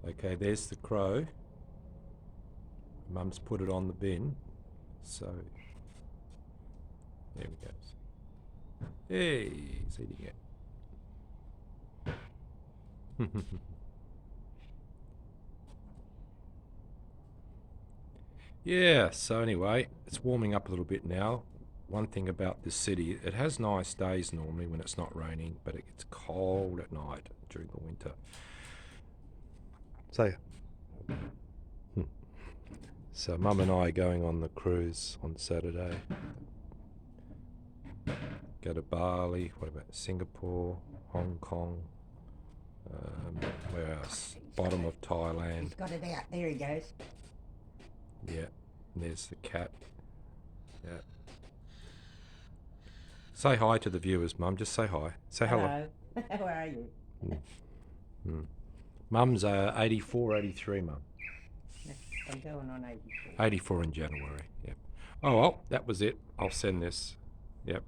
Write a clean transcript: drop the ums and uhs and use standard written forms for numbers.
Okay, there's the crow. Mum's put it on the bin. So, there we go. Hey, he's eating it. Yeah, so anyway, it's warming up a little bit now. One thing about this city, it has nice days normally when it's not raining, but it gets cold at night during the winter. So Mum and I are going on the cruise on Saturday. Go to Bali, what about Singapore, Hong Kong, where else? Bottom of Thailand. He's got it out. There he goes. Yeah, and there's the cat. Yeah. Say hi to the viewers, Mum. Just say hi. Say hello. Hello. How are you? Mum's 84, 83, Mum. I'm going on 84. 84 in January, yep. Oh, well, that was it. I'll send this. Yep.